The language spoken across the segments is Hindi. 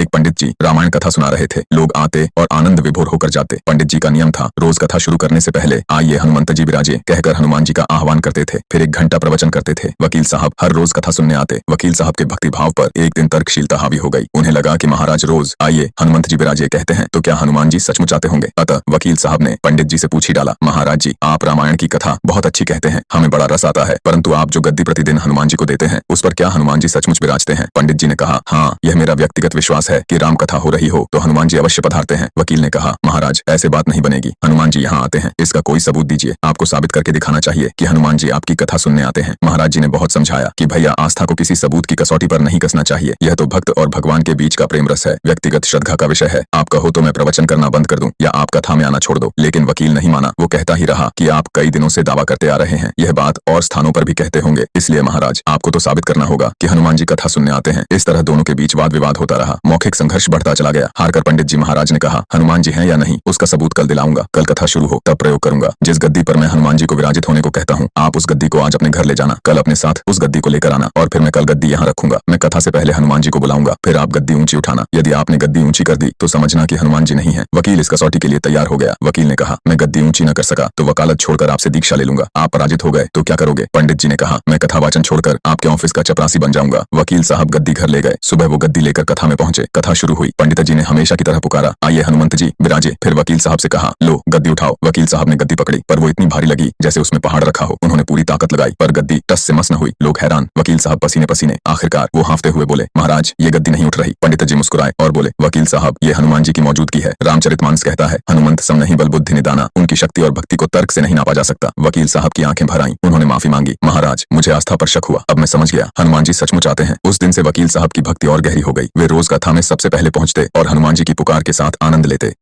एक पंडित जी रामायण कथा सुना रहे थे। लोग आते और आनंद विभोर होकर जाते। पंडित जी का नियम था, रोज कथा शुरू करने से पहले आइए हनुमंत जी विराजे कहकर हनुमान जी का आह्वान करते थे। फिर 1 घंटा प्रवचन करते थे। वकील साहब हर रोज कथा सुनने आते। वकील साहब के भक्ति भाव पर एक दिन तर्कशीलता हावी हो गई। उन्हें लगा कि महाराज रोज आइए हनुमंत जी विराजे कहते हैं तो क्या हनुमान जी सचमुच आते होंगे। अतः वकील साहब ने पंडित जी से पूछ ही डाला, महाराज जी आप रामायण की कथा बहुत अच्छी कहते हैं, हमें बड़ा रस आता है, परंतु आप जो गद्दी प्रतिदिन हनुमान जी को देते हैं उस पर क्या हनुमान जी सचमुच विराजते हैं। पंडित जी ने कहा, हाँ यह मेरा व्यक्तिगत विश्वास है कि राम कथा हो रही हो तो हनुमान जी अवश्य पधारते हैं। वकील ने कहा, महाराज ऐसे बात नहीं बनेगी, हनुमान जी यहाँ आते हैं, इसका कोई सबूत दीजिए। आपको साबित करके दिखाना चाहिए कि हनुमान जी आपकी कथा सुनने आते हैं। महाराज जी ने बहुत समझाया कि भैया आस्था को किसी सबूत की कसौटी पर नहीं कसना चाहिए। यह तो भक्त और भगवान के बीच का प्रेम रस है, व्यक्तिगत श्रद्धा का विषय है। आप कहो तो मैं प्रवचन करना बंद कर दूं या आप कथा में आना छोड़ दो। लेकिन वकील नहीं माना। वो कहता ही रहा कि आप कई दिनों से दावा करते आ रहे हैं, यह बात और स्थानों पर भी कहते होंगे, इसलिए महाराज आपको तो साबित करना होगा कि हनुमान जी कथा सुनने आते हैं। इस तरह दोनों के बीच वाद विवाद होता रहा। मौखिक संघर्ष बढ़ता चला गया। हारकर पंडित जी महाराज ने कहा, हनुमान जी हैं या नहीं उसका सबूत कल दिलाऊंगा। कल कथा शुरू हो तब प्रयोग करूंगा। जिस गद्दी पर मैं हनुमान जी को विराजित होने को कहता हूँ, आप उस गद्दी को आज अपने घर ले जाना। कल अपने साथ उस गद्दी को लेकर आना और फिर मैं कल गद्दी यहाँ रखूंगा। मैं कथा से पहले हनुमान जी को बुलाऊंगा, फिर आप गद्दी ऊंची उठाना। यदि आपने गद्दी ऊंची कर दी तो समझना कि हनुमान जी नहीं है। वकील इस कसौटी के लिए तैयार हो गया। वकील ने कहा, मैं गद्दी ऊंची न कर सका तो वकालत छोड़कर आपसे दीक्षा ले लूंगा। आप पराजित हो गए तो क्या करोगे। पंडित जी ने कहा, मैं कथा वाचन छोड़कर आपके ऑफिस का चपरासी बन जाऊंगा। वकील साहब गद्दी घर ले गए। सुबह वो गद्दी लेकर कथा में पहुंचे। कथा शुरू हुई। पंडित जी ने हमेशा की तरह पुकारा, आइए हनुमंत जी विराजे। फिर वकील साहब से कहा, लो गद्दी उठाओ। वकील साहब ने गद्दी पकड़ी पर वो इतनी भारी लगी जैसे उसमें पहाड़ रखा हो। उन्होंने पूरी ताकत लगाई पर गद्दी टस से मस न हुई। लोग हैरान। वकील साहब पसीने पसीने। आखिरकार वो हांफते हुए बोले, महाराज ये गद्दी नहीं उठ रही। पंडित जी मुस्कुराए और बोले, वकील साहब ये हनुमान जी की मौजूदगी है। रामचरितमानस कहता है, हनुमंत सम नहीं बल बुद्धि निदाना। उनकी शक्ति और भक्ति को तर्क से नहीं नापा जा सकता। वकील साहब की आंखें भर आईं। उन्होंने माफी मांगी, महाराज मुझे आस्था पर शक हुआ, अब मैं समझ गया हनुमान जी सचमुच आते हैं। उस दिन से वकील साहब की भक्ति और गहरी हो गई। वे रोज कथा में सबसे पहले पहुंचते और हनुमान जी की पुकार के साथ आनंद लेते।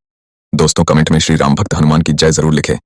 दोस्तों कमेंट में श्री राम भक्त हनुमान की जय जरूर लिखें।